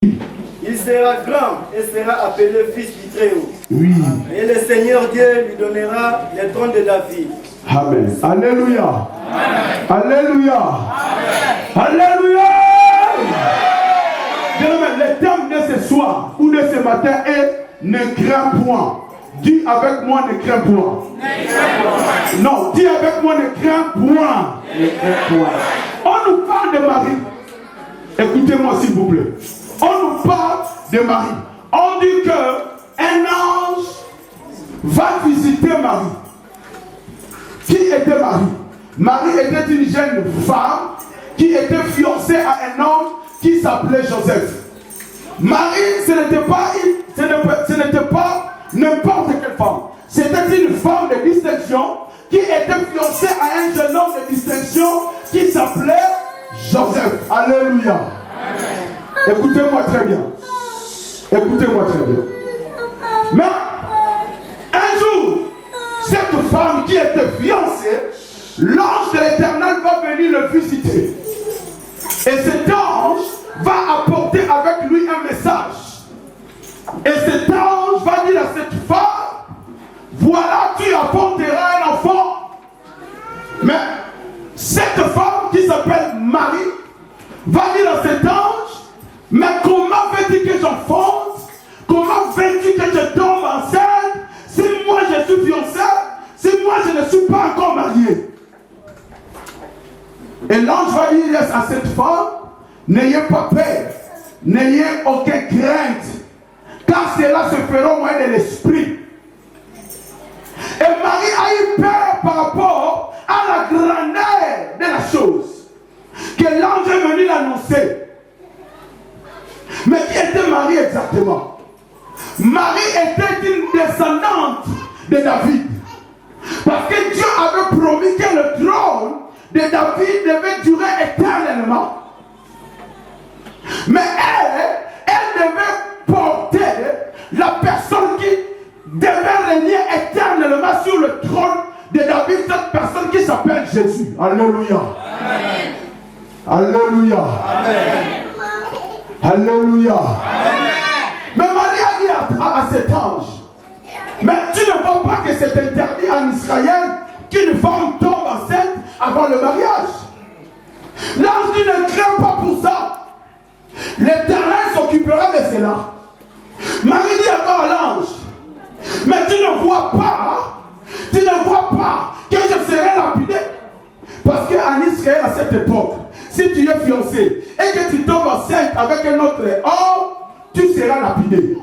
Il sera grand et sera appelé fils du Très-Haut. Oui. Et le Seigneur Dieu lui donnera le trône de David. Amen. Alléluia. Amen. Alléluia. Amen. Alléluia. Le thème de ce soir ou de ce matin est ne crains point. Dis avec moi ne crains point. Non, dis avec moi ne crains point. Ne crains point. On nous parle de Marie. Écoutez-moi s'il vous plaît. On nous parle de Marie. On dit que un ange va visiter Marie. Qui était Marie? Marie était une jeune femme qui était fiancée à un homme qui s'appelait Joseph. Marie, ce n'était pas n'importe quelle femme. C'était une femme de distinction qui était fiancée à un jeune homme de distinction qui s'appelait Joseph. Alléluia. Amen. Écoutez-moi très bien. Écoutez-moi très bien. Mais un jour, cette femme qui était fiancée, l'ange de l'Éternel va venir le visiter. Et cet ange va apporter avec lui un message. Et cet ange va dire à cette femme, voilà, tu apporteras un enfant. Mais cette femme qui s'appelle Marie va dire à cet ange, mais comment veux-tu que j'enfante? Comment veux-tu que je tombe enceinte si moi je suis fiancée, si moi je ne suis pas encore mariée? Et l'ange va dire à cette femme, n'ayez pas peur, n'ayez aucune crainte, car cela se fera au moyen de l'esprit. Et Marie a eu peur par rapport à la grandeur de la chose que l'ange est venu l'annoncer. Mais qui était Marie exactement? Marie était une descendante de David. Parce que Dieu avait promis que le trône de David devait durer éternellement. Mais elle devait porter la personne qui devait régner éternellement sur le trône de David, cette personne qui s'appelle Jésus. Alléluia. Amen. Alléluia. Amen. Alléluia. Amen. Mais Marie a dit à cet ange, mais tu ne vois pas que c'est interdit en Israël qu'une femme tombe enceinte avant le mariage? L'ange dit, ne crains pas pour ça. L'Éternel s'occupera de cela. Marie dit encore à l'ange, mais tu ne vois pas que je serai lapidé? Parce qu'en Israël à cette époque, si tu es fiancé et que tu tombes enceinte avec un autre homme, tu seras lapidé.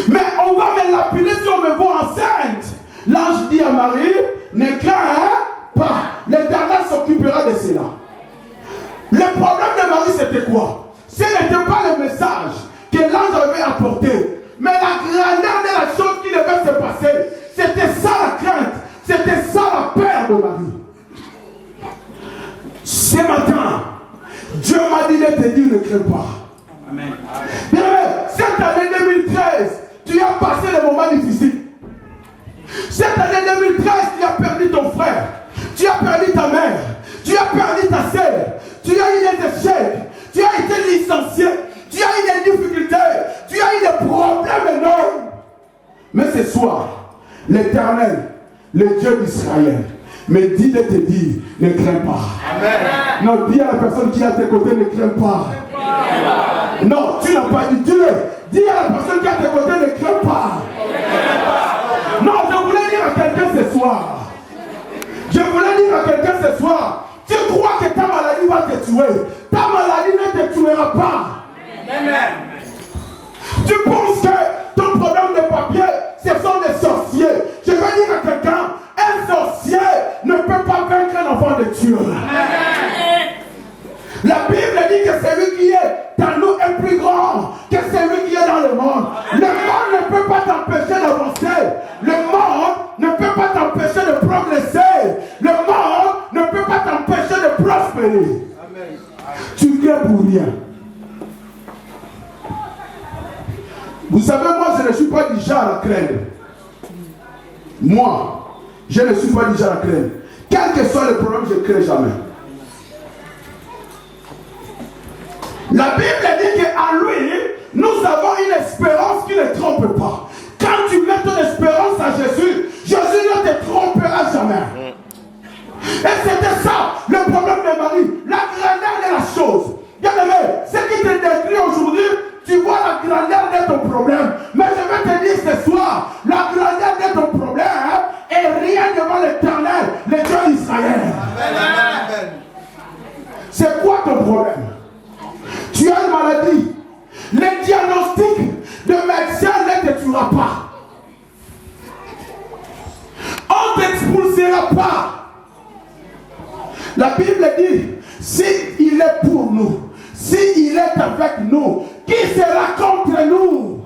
Mais on va me lapider si on me voit enceinte. L'ange dit à Marie, ne crains pas, l'Éternel s'occupera de cela. Le problème de Marie c'était quoi? Ce n'était pas le message que l'ange avait apporté, mais la grandeur de la chose qui devait se passer. C'était ça la crainte, c'était ça la peur de Marie. Ce matin, Dieu m'a dit de te dire ne crains pas. Amen. Cette année 2013, tu as passé des moments difficiles. Cette année 2013, tu as perdu ton frère, tu as perdu ta mère, tu as perdu ta sœur, tu as eu des échecs, tu as été licencié, tu as eu des difficultés, tu as eu des problèmes énormes. Mais ce soir, l'Éternel, le Dieu d'Israël, me dit de te dire, ne crains pas. Amen. Non, dis à la personne qui est à tes côtés, ne crains pas. Amen. Non, tu n'as pas dit Dieu. Dis à la personne qui est à tes côtés, ne crains pas. Amen. Non, je voulais dire à quelqu'un ce soir. Je voulais dire à quelqu'un ce soir. Tu crois que ta maladie va te tuer. Ta maladie ne te tuera pas. Amen. Tu penses que ton problème de papier, ce sont des sorciers. Je vais dire à quelqu'un, un sorcier ne peut pas vaincre un enfant de Dieu. Amen. La Bible dit que celui qui est dans nous est plus grand que celui qui est dans le monde. Le monde ne peut pas t'empêcher d'avancer. Le monde ne peut pas t'empêcher de progresser. Le monde ne peut pas t'empêcher de prospérer. Amen. Tu crains pour rien. Vous savez, moi, je ne suis pas du genre à craindre. Moi, je ne suis pas du genre à craindre. Quel que soit le problème, je ne crains jamais. La Bible dit qu'en lui, Nous avons une espérance qui ne trompe pas. Quand tu mets ton espérance à Jésus, Jésus ne te trompera jamais. Et c'était ça le problème de Marie. La grandeur de la chose. Bien aimé, ce qui te décrit aujourd'hui, tu vois la grandeur de ton problème. Mais je vais te dire ce soir, la grandeur de ton problème est rien devant l'Éternel, le Dieu d'Israël. C'est quoi ton problème? Tu as une maladie. Le diagnostic de médecin ne te tuera pas. On ne t'expulsera pas. La Bible dit, s'il est pour nous, s'il est avec nous, qui sera contre nous?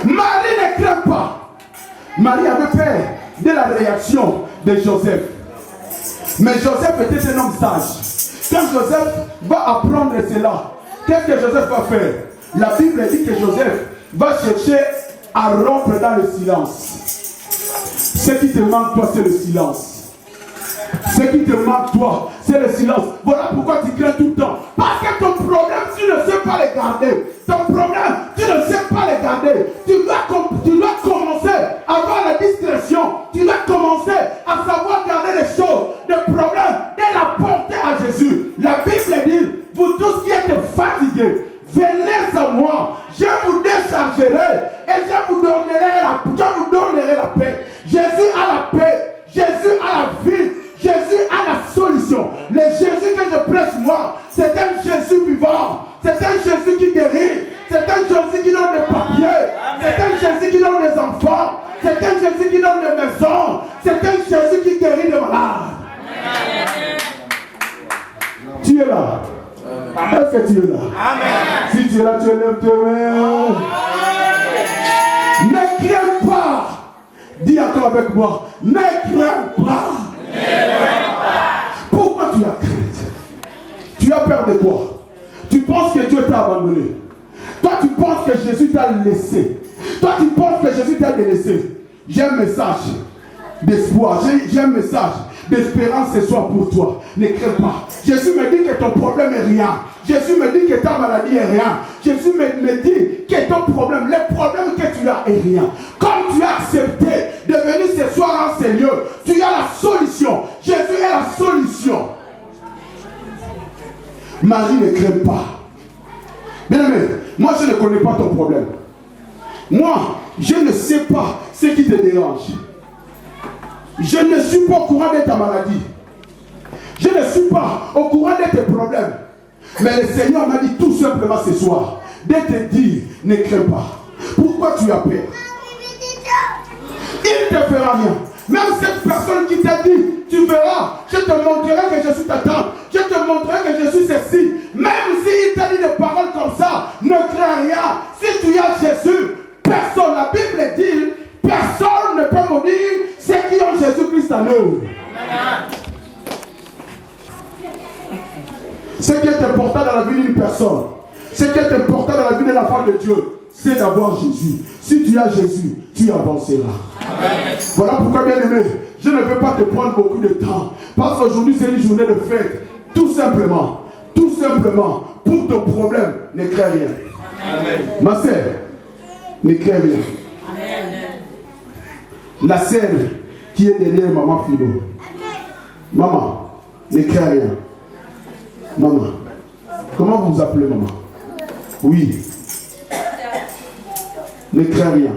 Marie ne craint pas. Marie avait peur de la réaction de Joseph. Mais Joseph était un homme sage. Quand Joseph va apprendre cela, qu'est-ce que Joseph va faire? La Bible dit que Joseph va chercher à rompre dans le silence. Ce qui te manque, toi, c'est le silence. Ce qui te manque, toi, c'est le silence. Voilà pourquoi tu crains tout le temps. Parce que ton problème, tu ne sais pas le garder. Ton problème, tu ne sais pas le garder. Tu dois commencer à avoir la discrétion. Tu dois commencer à savoir garder les choses. Le problème, et la porter à Jésus. La Bible dit, vous tous qui êtes fatigués, venez à moi. Je vous déchargerai et je vous donnerai la paix. Jésus a la paix. Jésus a la vie. Jésus a la solution. Le Jésus que je prêche moi, c'est un Jésus vivant. C'est un Jésus qui guérit. C'est un Jésus qui donne des papiers. C'est un Jésus qui donne des enfants. C'est un Jésus qui donne des maisons. C'est un Jésus qui guérit les malades. Tu es là. Est-ce que tu es là? Amen. Si tu es là, tu lèves tes mains. Ne crains pas. Dis encore avec moi. Ne crains pas. Pourquoi tu as crainte? Tu as peur de quoi? Tu penses que Dieu t'a abandonné. Toi tu penses que Jésus t'a laissé. Toi tu penses que Jésus t'a délaissé. J'ai un message d'espoir. J'ai un message d'espérance ce soir pour toi. Ne crains pas. Jésus me dit que ton problème est rien. Jésus me dit que ta maladie est rien. Jésus me dit que ton problème, le problème que tu as est rien. Comme tu as accepté de venir ce soir en ces lieux, tu as la solution. Jésus est la solution. Marie ne craint pas. Bien aimé, moi je ne connais pas ton problème. Moi, je ne sais pas ce qui te dérange. Je ne suis pas au courant de ta maladie. Je ne suis pas au courant de tes problèmes. Mais le Seigneur m'a dit tout simplement ce soir de te dire, ne crains pas. Pourquoi tu as peur? Il ne te fera rien. Même cette personne qui t'a dit, tu verras, je te montrerai que je suis ta tante, je te montrerai que je suis ceci. Même s'il t'a dit des paroles comme ça, ne crains rien. Si tu as Jésus, personne, la Bible dit, personne ne peut maudire ceux qui ont Jésus-Christ en eux. Ce qui est important dans la vie d'une personne, ce qui est important dans la vie de l'enfant de Dieu, c'est d'avoir Jésus. Si tu as Jésus, tu avanceras. Amen. Voilà pourquoi, bien aimé, je ne veux pas te prendre beaucoup de temps. Parce qu'aujourd'hui, c'est une journée de fête. Tout simplement, pour ton problème, ne crains rien. Amen. Ma sœur, ne crains rien. Amen. La sœur qui est derrière maman Philo. Maman, ne crains rien. Maman, comment vous vous appelez, maman? Oui. Ne crains rien.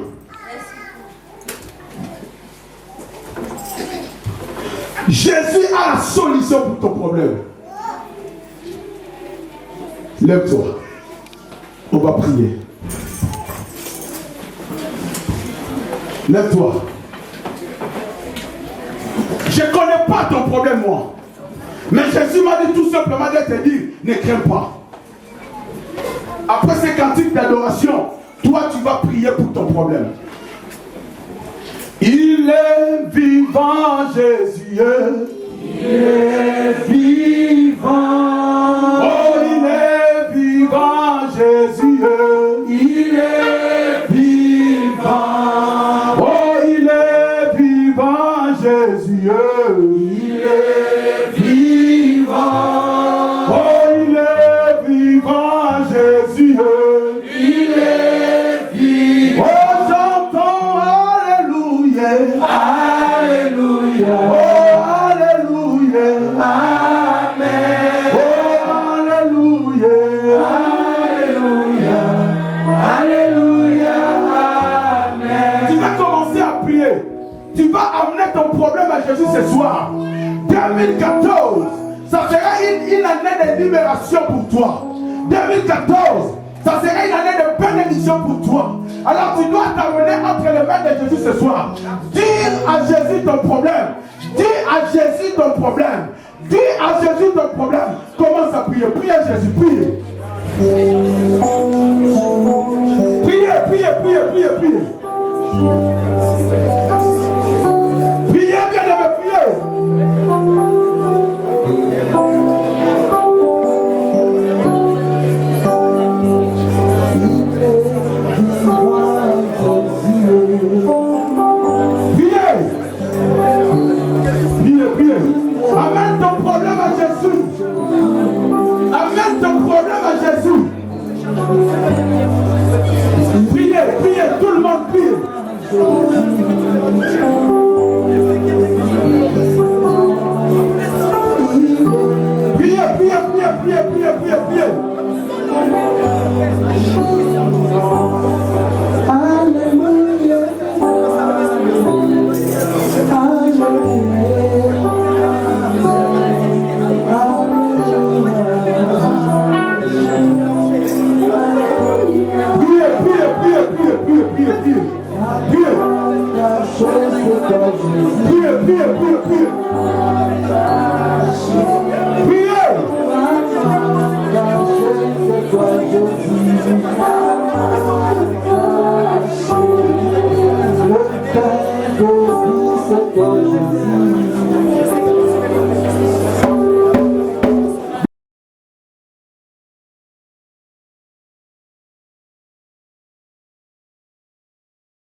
Jésus a la solution pour ton problème. Lève-toi. On va prier. Lève-toi. Je ne connais pas ton problème, moi. Mais Jésus m'a dit tout simplement de te dire, ne crains pas. Après ces cantiques d'adoration, toi tu vas prier pour ton problème. Il est vivant, Jésus. Il est vivant. Oh, il est vivant, Jésus. Il est vivant. Oh, il est vivant, Jésus. Il est vivant. Oh, il est vivant, Jésus. tu vas amener ton problème à Jésus ce soir. 2014, ça sera une année de libération pour toi. 2014, ça sera une année de bénédiction pour toi. Alors tu dois t'amener entre les mains de Jésus ce soir. Dis à Jésus ton problème. Dis à Jésus ton problème. Dis à Jésus ton problème. Commence à prier. Prie à Jésus. Prie. Priez, priez, priez, priez, priez. Priez, bien aimé, priez. Amène ton problème à Jésus. Amène ton problème à Jésus. Priez, priez, tout le monde prie. Priez, priez, priez, priez, priez, priez, priez. Priez, priez, priez.